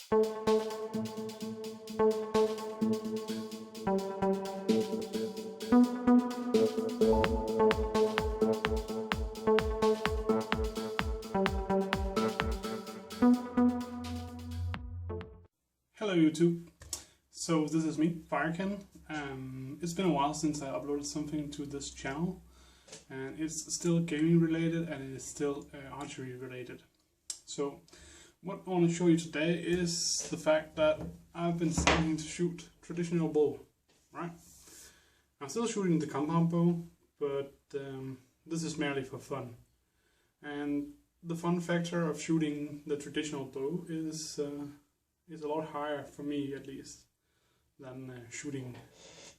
Hello YouTube. So this is me, Firekin. It's been a while since I uploaded something to this channel, and it's still gaming related and it is still archery related. So what I want to show you today is the fact that I've been starting to shoot traditional bow, right? I'm still shooting the compound bow, but this is merely for fun. And the fun factor of shooting the traditional bow is a lot higher, for me at least, than shooting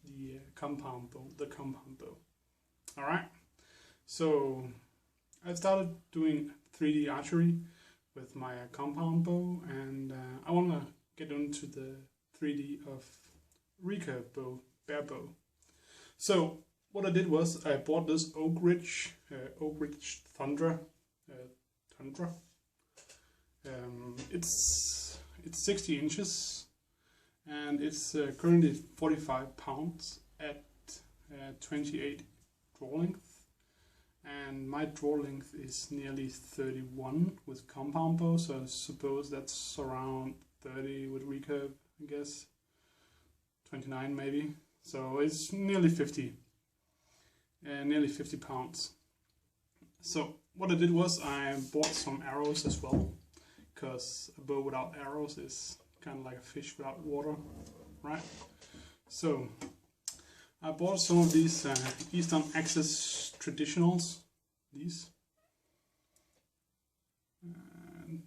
the compound bow. Alright, so I started doing 3D archery with my compound bow, and I want to get into the 3D of recurve bow, bare bow. So what I did was I bought this Oak Ridge Tundra. It's 60 inches and it's currently 45 pounds at 28 draw length, and my draw length is nearly 31 with compound bow, so I suppose that's around 30 with recurve, I guess 29 maybe, so it's nearly 50 pounds. So what I did was I bought some arrows as well, because a bow without arrows is kind of like a fish without water, right? So I bought some of these Eastern Axis Traditionals, these.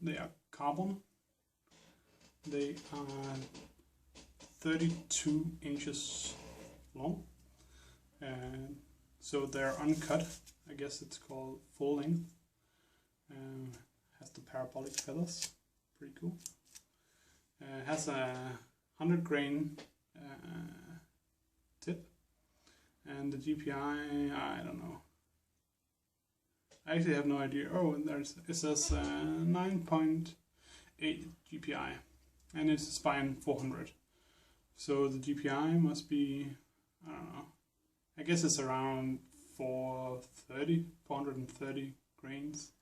They are carbon. They are 32 inches long, and so they're uncut. I guess it's called full length. Has the parabolic feathers, pretty cool. Has a 100 grain tip, and the GPI, I don't know. I actually have no idea. Oh, and it says 9.8 GPI, and it's a spine 400. So the GPI must be, I don't know. I guess it's around 430 grains.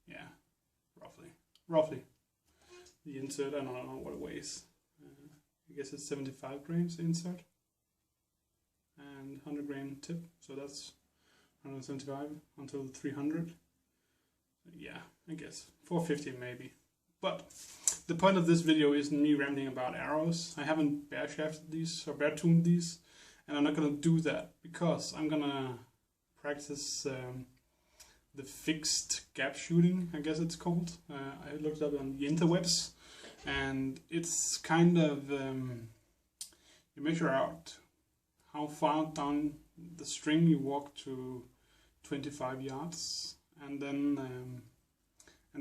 Yeah, roughly. The insert, I don't know what it weighs. I guess it's 75 grains insert and 100 grain tip, so that's 175 until 300. Yeah, I guess 450 maybe. But the point of this video isn't me rambling about arrows. I haven't bare shafted these or bare tuned these, and I'm not gonna do that because I'm gonna practice the fixed gap shooting, I guess it's called. I looked up on the interwebs, and it's kind of you measure out how far down the string you walk to 25 yards, and then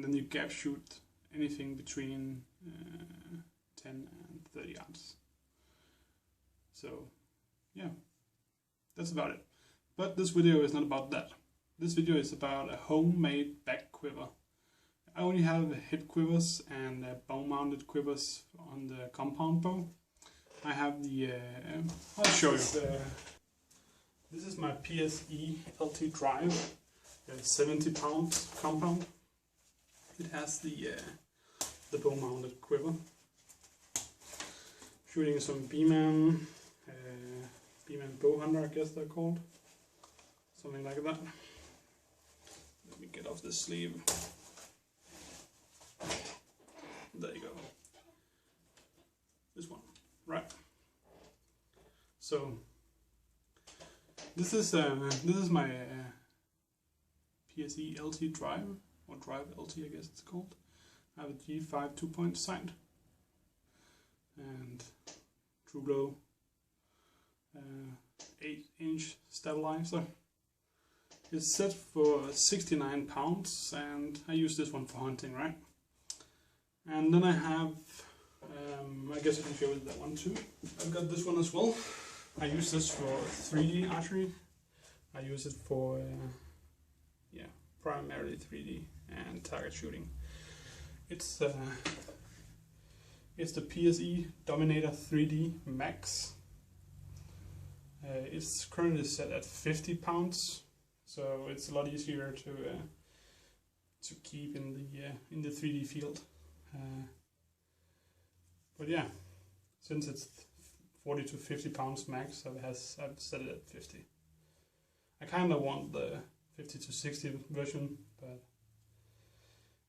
you gap shoot anything between 10 and 30 yards. So yeah, that's about it. But this video is not about that. This video is about a homemade back quiver. I only have hip quivers and bow-mounted quivers on the compound bow. I have the, I'll show you. This is my PSE LT drive, 70 pound compound. It has the bow-mounted quiver. Shooting some B-man bow hunter, I guess they're called. Something like that. Let me get off the sleeve. There you go. This one, right? So this is my PSE LT drive, or drive LT, I guess it's called. I have a G5 2-point sight and true glow 8-inch stabilizer. It's set for 69 pounds, and I use this one for hunting, right? And then I have, I guess I can show you that one too. I've got this one as well. I use this for 3D archery. I use it for, yeah, primarily 3D and target shooting. It's It's the PSE Dominator 3D Max. It's currently set at 50 pounds, so it's a lot easier to keep in the 3D field. But yeah, since it's 40 to 50 pounds max, I've set it at 50. I kind of want the 50 to 60 version, but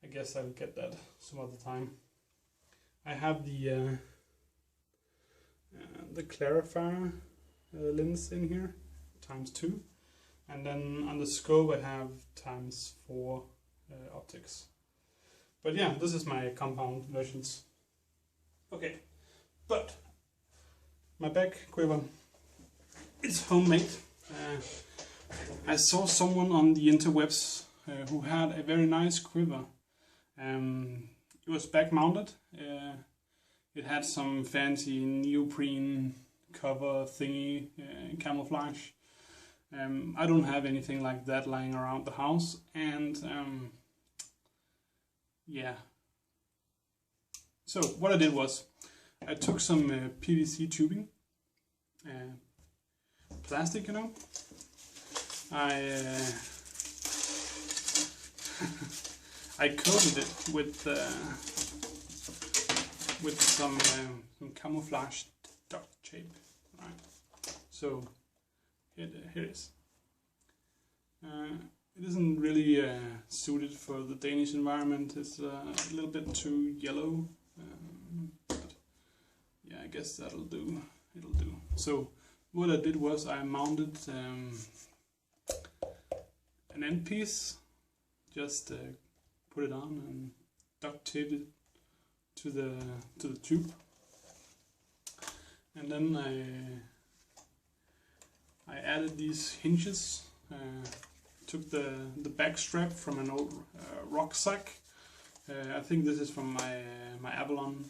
I guess I'll get that some other time. I have the clarifier lens in here, ×2, and then on the scope I have ×4 optics. But yeah, this is my compound versions. Okay, but my Backquiver, it's homemade. I saw someone on the interwebs who had a very nice quiver. It was back mounted. It had some fancy neoprene cover thingy, camouflage. I don't have anything like that lying around the house, and yeah. So what I did was I took some PVC tubing, plastic, you know. I coated it with some camouflage duct tape, right? So here it is. It isn't really suited for the Danish environment. It's a little bit too yellow, but yeah, I guess that'll do. It'll do. So what I did was I mounted an end piece, just put it on and duct taped it to the tube, and then I added these hinges. Took the back strap from an old rucksack. I think this is from my Avalon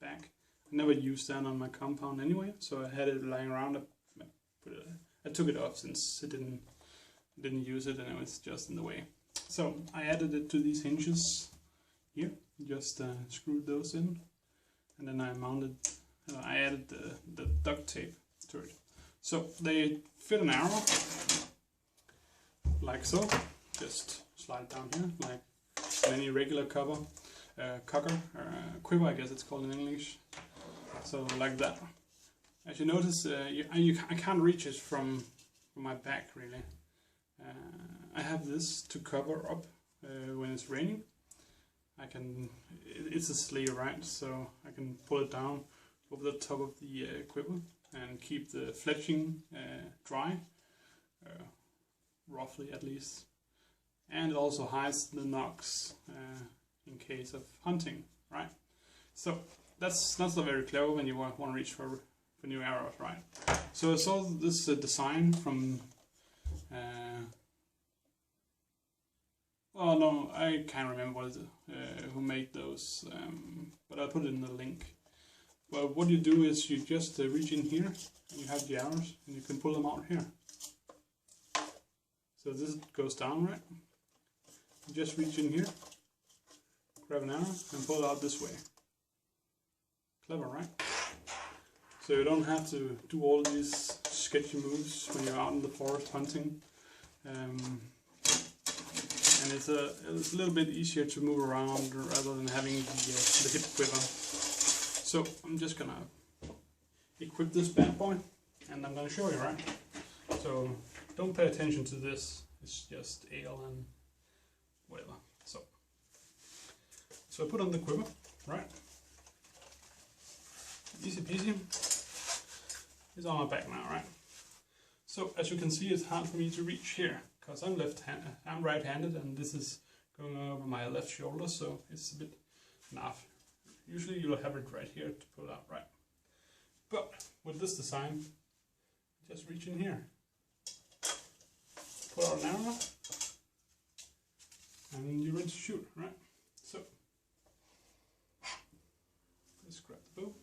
bag. I never used that on my compound anyway, so I had it lying around. I took it off since it didn't use it and it was just in the way. So I added it to these hinges here. Just screwed those in, and then I mounted. I added the duct tape to it. So they fit an arrow. Like so, just slide down here like any regular quiver, I guess it's called in English. So like that. As you notice, I can't reach it from my back really. I have this to cover up when it's raining. It's a sleeve, right? So I can pull it down over the top of the quiver and keep the fletching dry. Roughly at least, and it also hides the knocks in case of hunting, right? So that's not so very clever when you want to reach for new arrows, right? So I saw this design from oh no, I can't remember who made those, but I'll put it in the link. Well, what you do is you just reach in here and you have the arrows and you can pull them out here. So this goes down, right? You just reach in here, grab an arrow and pull it out this way. Clever, right? So you don't have to do all these sketchy moves when you're out in the forest hunting. And it's a little bit easier to move around rather than having the hip quiver. So I'm just gonna equip this bad boy and I'm gonna show you, right? So don't pay attention to this, it's just ale and whatever. So I put on the quiver, right? Easy peasy. It's on my back now, right? So as you can see, it's hard for me to reach here because I'm right-handed and this is going over my left shoulder, so it's a bit naff. Usually you'll have it right here to pull out, right? But with this design, just reach in here. Pull out an arrow, and you're ready to shoot, right? So, let's grab the bow.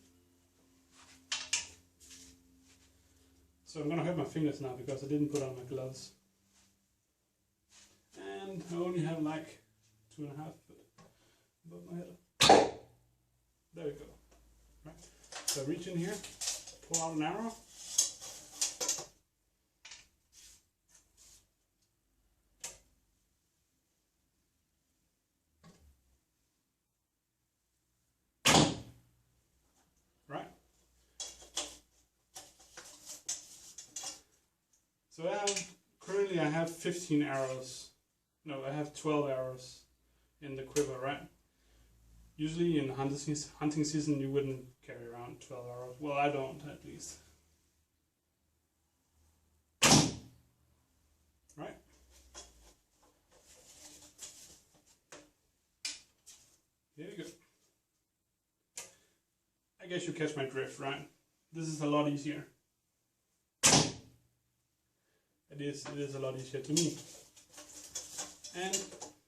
So I'm gonna hurt my fingers now because I didn't put on my gloves. And I only have like 2.5 foot above my head. There we go. So reach in here, pull out an arrow. Right. So currently I have 15 arrows. No, I have 12 arrows in the quiver, right? Usually in hunting season you wouldn't carry around 12 arrows. Well, I don't, at least. Right? There you go. I guess you catch my drift, right? This is a lot easier. It is a lot easier to me. And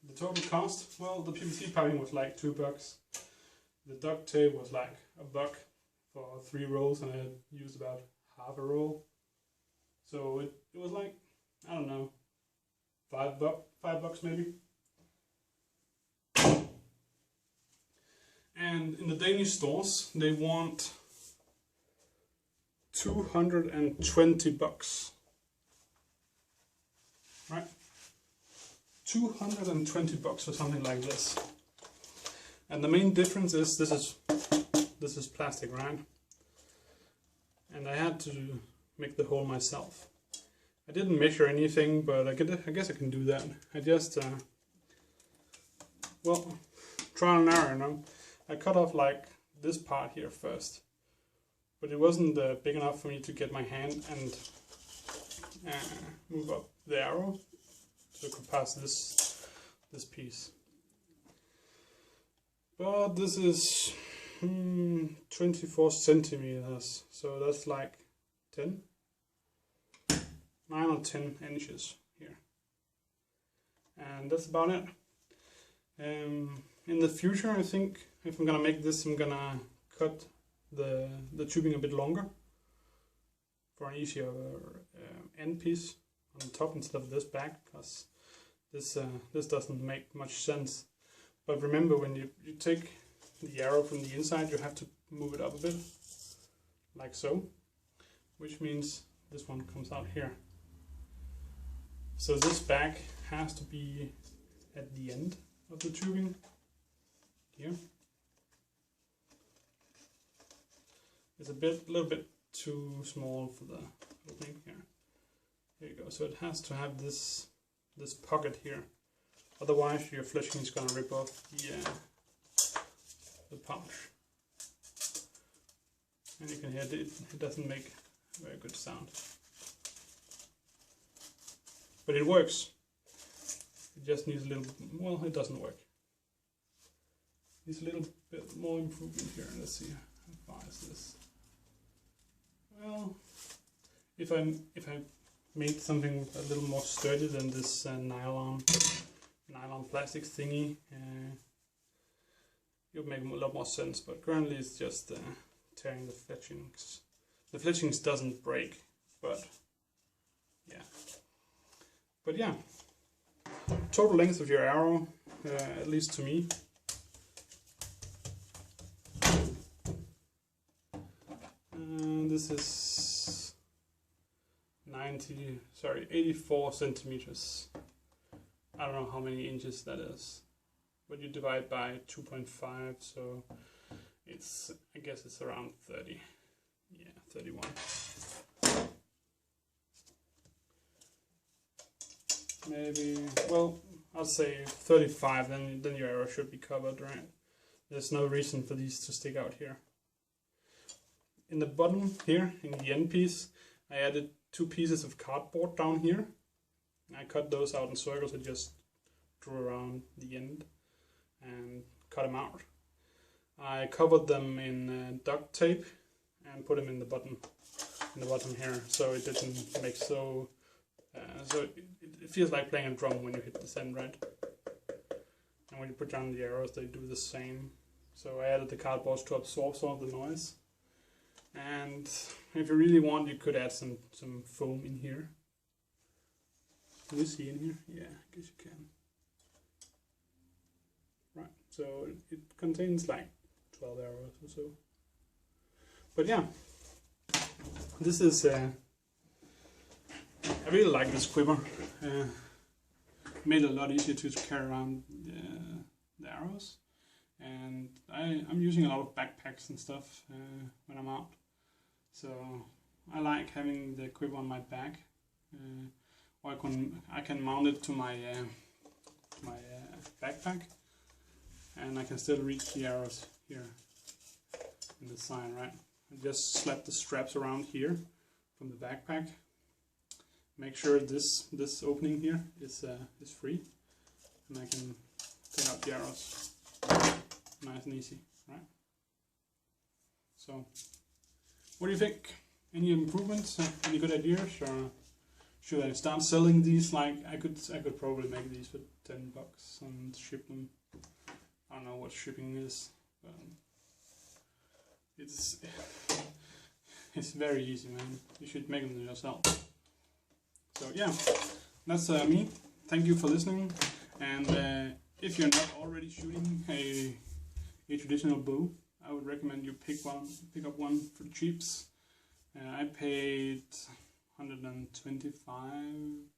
the total cost, well, the PVC piping was like $2. The duct tape was like $1 for 3 rolls, and I used about half a roll. So it was like, I don't know, $5 maybe. And in the Danish stores, they want $220. Right? $220 or something like this. And the main difference is this is plastic, right? And I had to make the hole myself. I didn't measure anything, but I guess I can do that. I just well, trial and error, you know. I cut off like this part here first, but it wasn't big enough for me to get my hand and move up the arrow so I could pass this piece. But this is 24 centimeters, so that's like 9 or 10 inches here, and that's about it. In the future, I think if I'm gonna make this, I'm gonna cut the tubing a bit longer for an easier end piece on the top instead of this back, because this doesn't make much sense. But remember, when you take the arrow from the inside, you have to move it up a bit, like so, which means this one comes out here. So this back has to be at the end of the tubing here. It's a little bit too small for the opening here. There you go. So it has to have this pocket here. Otherwise, your fletching is gonna rip off the pouch. And you can hear it doesn't make a very good sound. But it works. It just needs a little, well, it doesn't work. Needs a little bit more improvement here. Let's see, how far is this? Well, if I made something a little more sturdy than this nylon plastic thingy, it would make a lot more sense. But currently it's just tearing the fletchings. The fletchings doesn't break, but yeah. But yeah, total length of your arrow, at least to me, this is 84 centimeters. I don't know how many inches that is, but you divide by 2.5, so it's, I guess it's around 30. Yeah, 31. Maybe, well, I'll say 35, then your arrow should be covered, right? There's no reason for these to stick out here. In the bottom here, in the end piece, I added 2 pieces of cardboard down here. I cut those out in circles. I just drew around the end and cut them out. I covered them in duct tape and put them in the bottom here, so it didn't make so it feels like playing a drum when you hit the send, right? And when you put down the arrows, they do the same. So I added the cardboard to absorb some of the noise. And if you really want, you could add some foam in here. Can you see in here? Yeah, I guess you can. Right, so it contains like 12 arrows or so. But yeah, this is I really like this quiver. Made it a lot easier to carry around the arrows, and I'm using a lot of backpacks and stuff when I'm out, so I like having the quiver on my back, or I can mount it to my backpack, and I can still reach the arrows here in the side, right? I just slap the straps around here from the backpack. Make sure this opening here is free, and I can take out the arrows nice and easy, right? So, what do you think? Any improvements? Any good ideas? Or should I start selling these? Like I could probably make these for $10 and ship them. I don't know what shipping is, but it's very easy, man. You should make them yourself. So yeah, that's me. Thank you for listening. And if you're not already shooting a traditional bow, I would recommend you pick up one for the cheaps. I paid $125.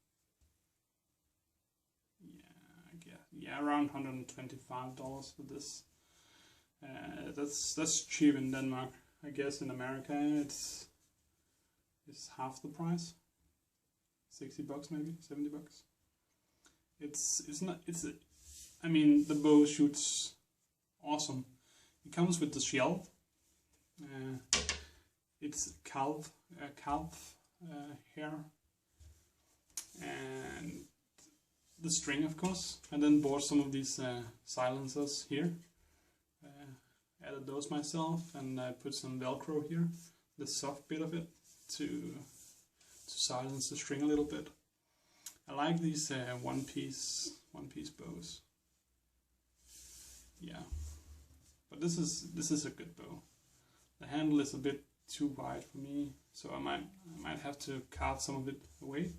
Yeah, around $125 for this. That's cheap in Denmark. I guess in America it's half the price. $60 maybe, $70. I mean, the bow shoots awesome. It comes with the shell. It's calf hair, and the string, of course. And then bought some of these silencers here. Added those myself, and I put some Velcro here, the soft bit of it, to silence the string a little bit. I like these one piece bows. Yeah, but this is a good bow. The handle is a bit too wide for me, so I might have to carve some of it away.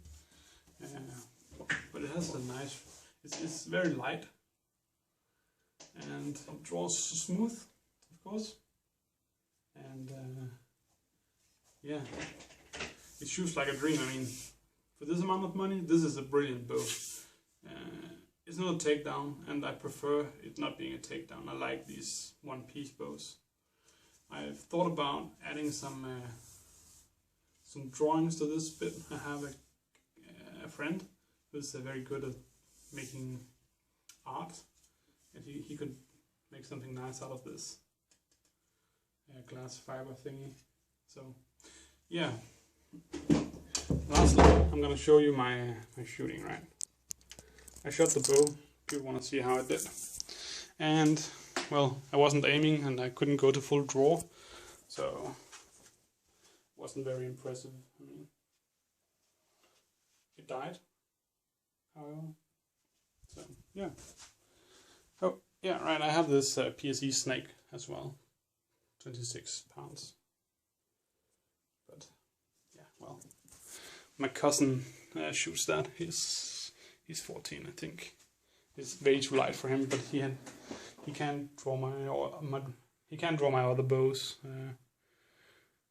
But it has a nice. It's very light, and it draws smooth, of course. And yeah, it shoots like a dream. I mean, for this amount of money, this is a brilliant bow. It's not a takedown, and I prefer it not being a takedown. I like these one-piece bows. I've thought about adding some drawings to this bit. I have a friend who's very good at making art, and he could make something nice out of this glass fiber thingy. So yeah, lastly I'm gonna show you my shooting, right? I shot the bow. People want to see how I did, and well, I wasn't aiming and I couldn't go to full draw, so it wasn't very impressive. I mean, it died, however. So yeah. Oh yeah, right. I have this PSE snake as well, 26 pounds. But yeah, well, my cousin shoots that. He's 14, I think. It's way too light for him, but he can't draw my other bows.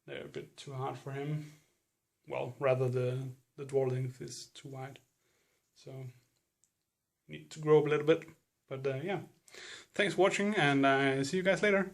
They're a bit too hard for him. Well, rather the draw length is too wide, so need to grow up a little bit. But yeah, thanks for watching, and see you guys later.